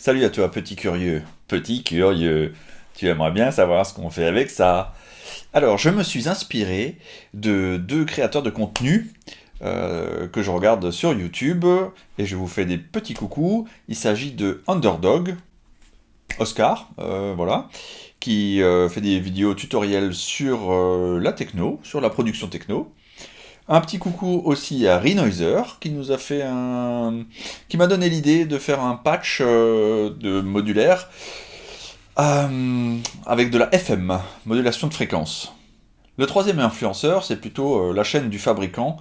Salut à toi, petit curieux. Petit curieux. Tu aimerais bien savoir ce qu'on fait avec ça. Alors, je me suis inspiré de deux créateurs de contenu que je regarde sur YouTube et je vous fais des petits coucous. Il s'agit de Underdog, Oscar, voilà, qui fait des vidéos tutoriels sur la techno, sur la production techno. Un petit coucou aussi à Renoiser qui m'a donné l'idée de faire un patch de modulaire avec de la FM, modulation de fréquence. Le troisième influenceur, c'est plutôt la chaîne du fabricant.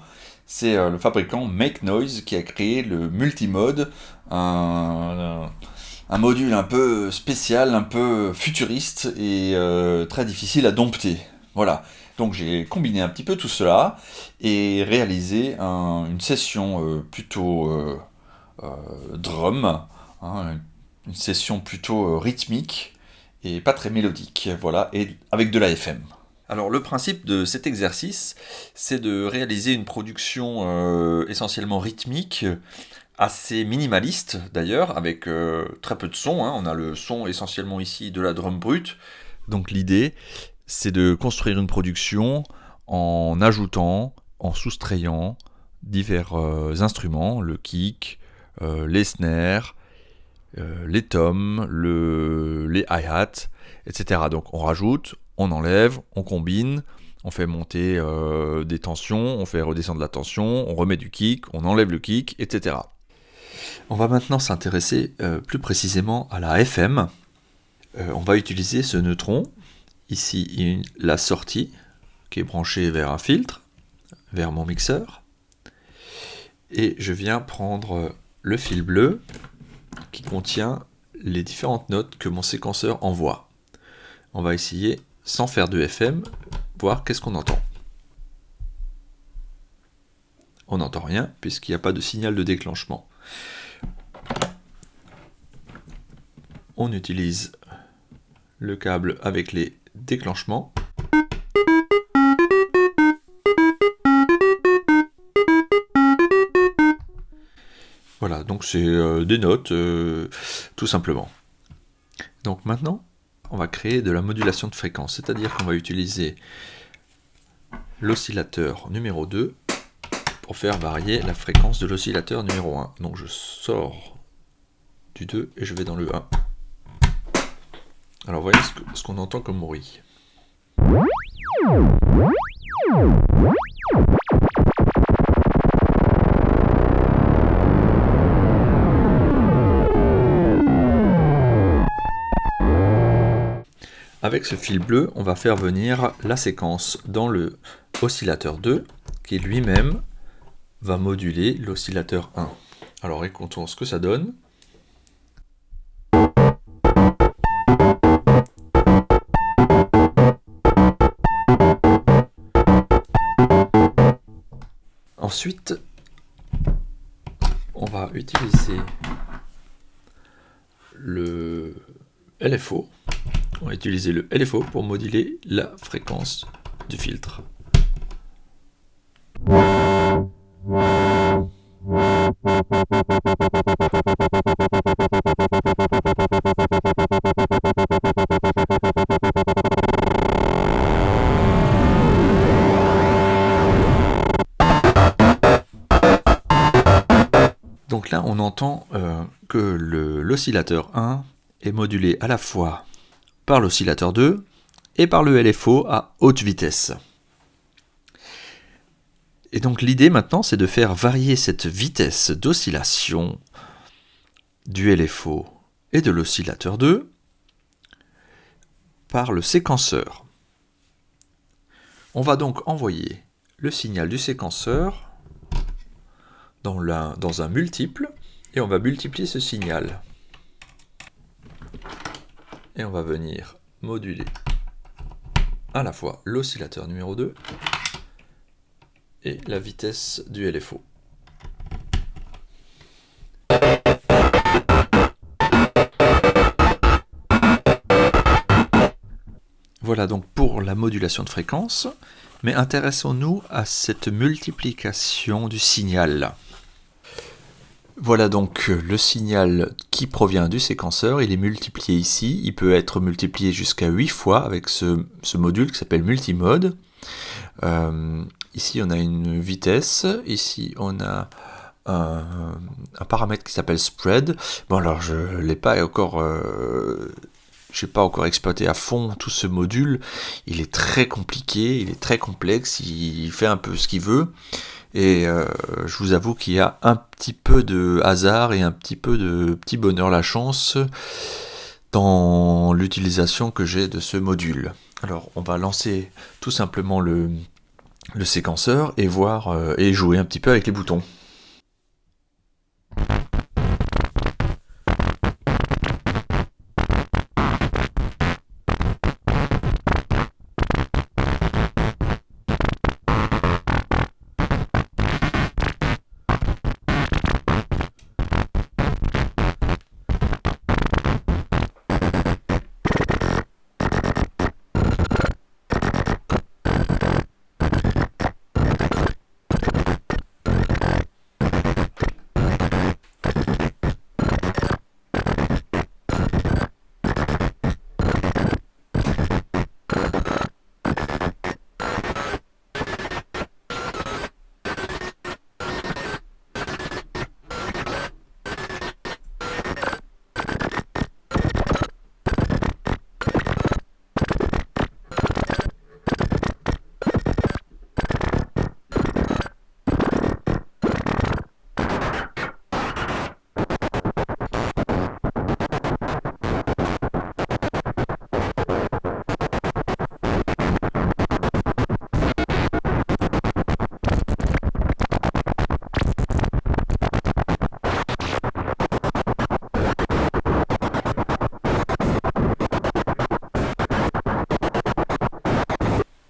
C'est le fabricant Make Noise qui a créé le multimode, un module un peu spécial, un peu futuriste et très difficile à dompter. Voilà. Donc j'ai combiné un petit peu tout cela et réalisé une session plutôt drum, hein, une session plutôt rythmique et pas très mélodique, voilà, et avec de la FM. Alors le principe de cet exercice, c'est de réaliser une production essentiellement rythmique, assez minimaliste d'ailleurs, avec très peu de son, hein. On a le son essentiellement ici de la drum brute. Donc l'idée, c'est de construire une production en ajoutant, en soustrayant divers instruments, le kick, les snares, les toms, les hi-hats, etc. Donc on rajoute, on enlève, on combine, on fait monter des tensions, on fait redescendre la tension, on remet du kick, on enlève le kick, etc. On va maintenant s'intéresser plus précisément à la FM. On va utiliser ce neutron. Ici, la sortie qui est branchée vers un filtre, vers mon mixeur. Et je viens prendre le fil bleu qui contient les différentes notes que mon séquenceur envoie. On va essayer, sans faire de FM, voir qu'est-ce qu'on entend. On n'entend rien puisqu'il n'y a pas de signal de déclenchement. On utilise le câble avec les déclenchements. Voilà, donc c'est des notes, tout simplement. Donc maintenant, on va créer de la modulation de fréquence, c'est-à-dire qu'on va utiliser l'oscillateur numéro 2 pour faire varier la fréquence de l'oscillateur numéro 1. Donc je sors du 2 et je vais dans le 1. Alors voyez ce qu'on entend comme bruit. Avec ce fil bleu, on va faire venir la séquence dans le oscillateur 2 qui lui-même va moduler l'oscillateur 1. Alors écoutons ce que ça donne. Ensuite, on va utiliser le LFO. On va utiliser le LFO pour moduler la fréquence du filtre. Donc là, on entend que l'oscillateur 1 est modulé à la fois par l'oscillateur 2 et par le LFO à haute vitesse. Et donc l'idée maintenant, c'est de faire varier cette vitesse d'oscillation du LFO et de l'oscillateur 2 par le séquenceur. On va donc envoyer le signal du séquenceur dans un multiple et on va multiplier ce signal. Et on va venir moduler à la fois l'oscillateur numéro 2 et la vitesse du LFO. Voilà donc pour la modulation de fréquence, mais intéressons-nous à cette multiplication du signal. Voilà donc le signal qui provient du séquenceur, il est multiplié ici, il peut être multiplié jusqu'à 8 fois avec ce module qui s'appelle multimode. Ici on a une vitesse, ici on a un paramètre qui s'appelle spread. Bon alors je l'ai pas encore... j'ai pas encore exploité à fond tout ce module, il est très compliqué, il est très complexe, il fait un peu ce qu'il veut, et je vous avoue qu'il y a un petit peu de hasard et un petit peu de petit bonheur la chance dans l'utilisation que j'ai de ce module. Alors on va lancer tout simplement le séquenceur et voir et jouer un petit peu avec les boutons.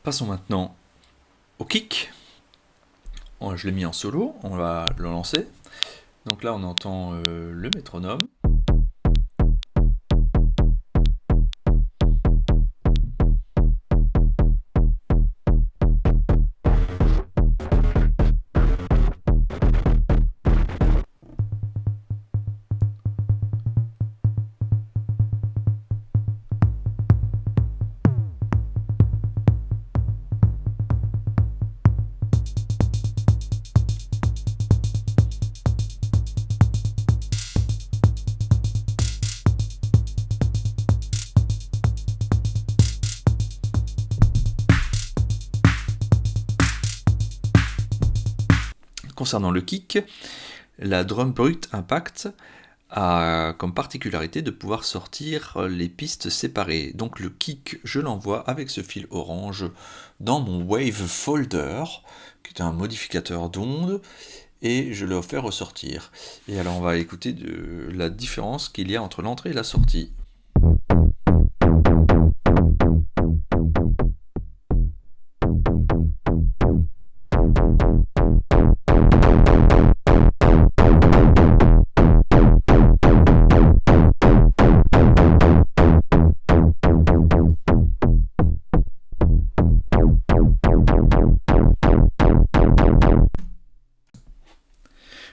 Passons maintenant au kick. Je l'ai mis en solo, on va le lancer. Donc là on entend le métronome. Concernant le kick, la Drum Brute Impact a comme particularité de pouvoir sortir les pistes séparées. Donc le kick, je l'envoie avec ce fil orange dans mon Wave Folder, qui est un modificateur d'onde, et je le fais ressortir. Et alors on va écouter la différence qu'il y a entre l'entrée et la sortie.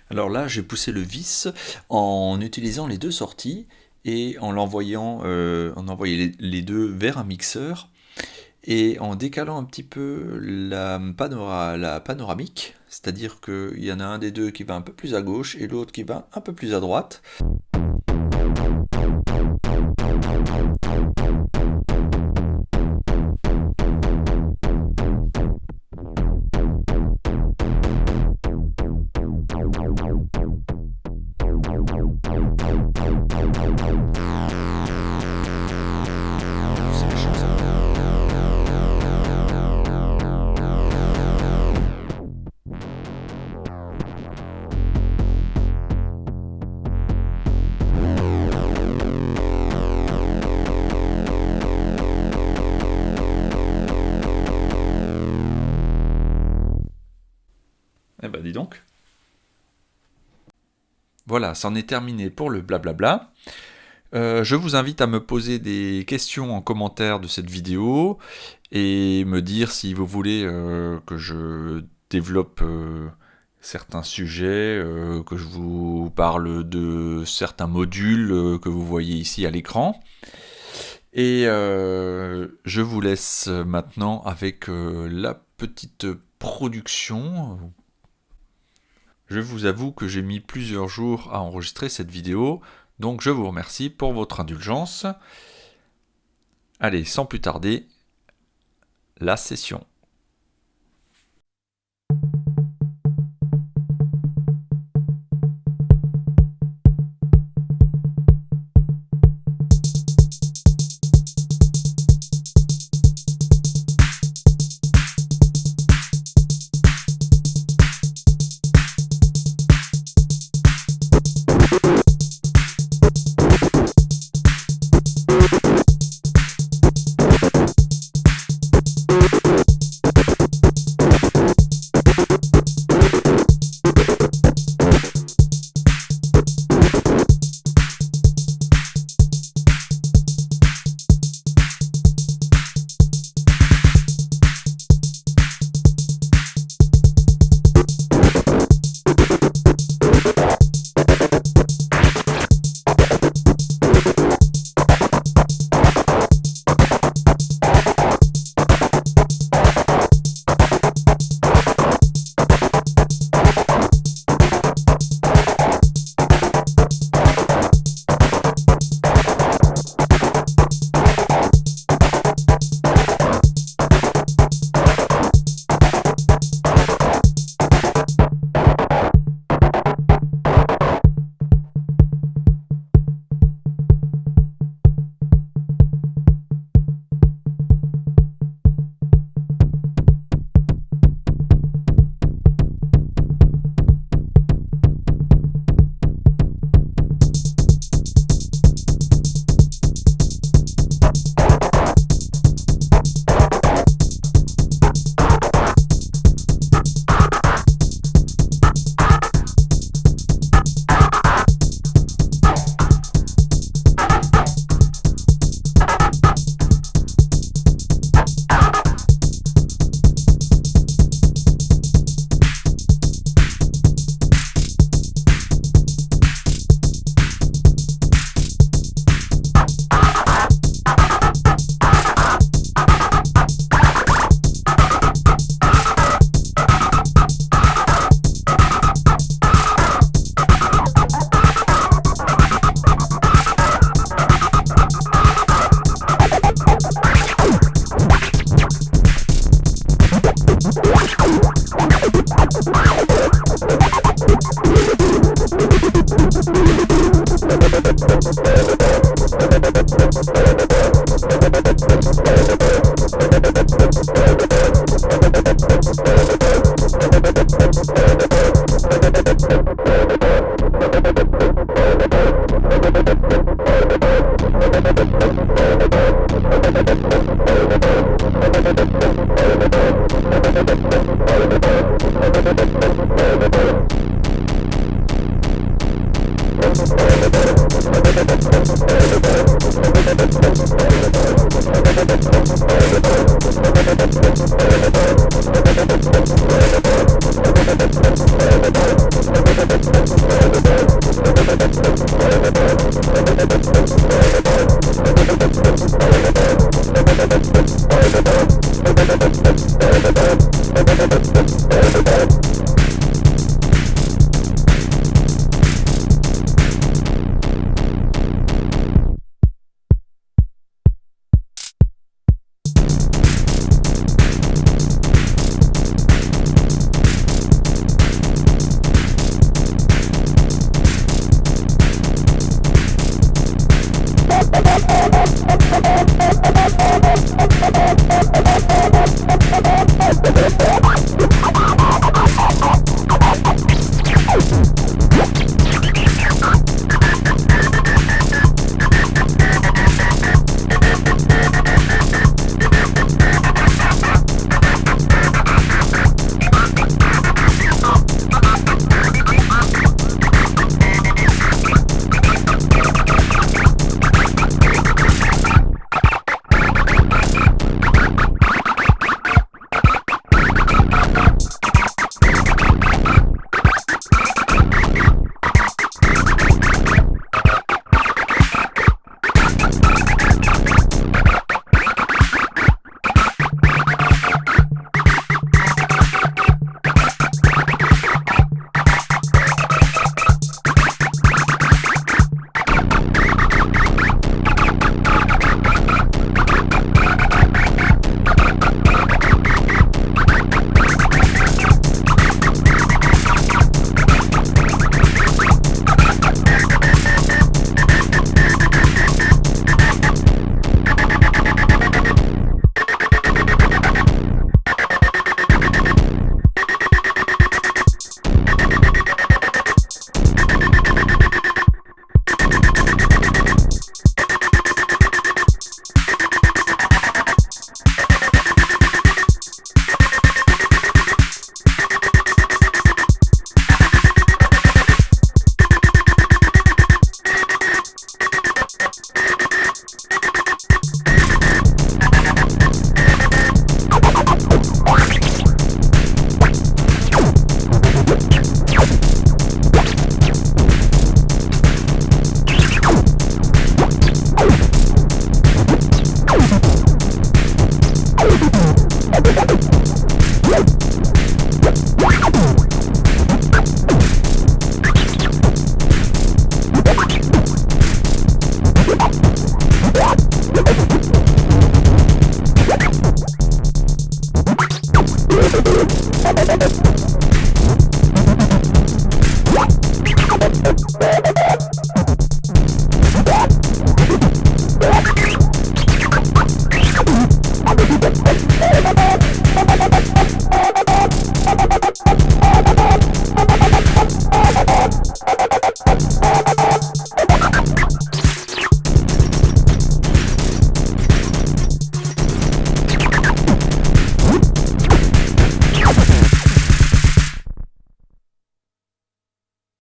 Alors là, j'ai poussé le vis en utilisant les deux sorties et en l'envoyant, on envoyait les deux vers un mixeur et en décalant un petit peu la panoramique, c'est-à-dire qu'il y en a un des deux qui va un peu plus à gauche et l'autre qui va un peu plus à droite. Eh ben dis donc. Voilà, c'en est terminé pour le blablabla. Je vous invite à me poser des questions en commentaire de cette vidéo et me dire si vous voulez que je développe certains sujets, que je vous parle de certains modules que vous voyez ici à l'écran. Et je vous laisse maintenant avec la petite production. Je vous avoue que j'ai mis plusieurs jours à enregistrer cette vidéo, donc je vous remercie pour votre indulgence. Allez, sans plus tarder, la session.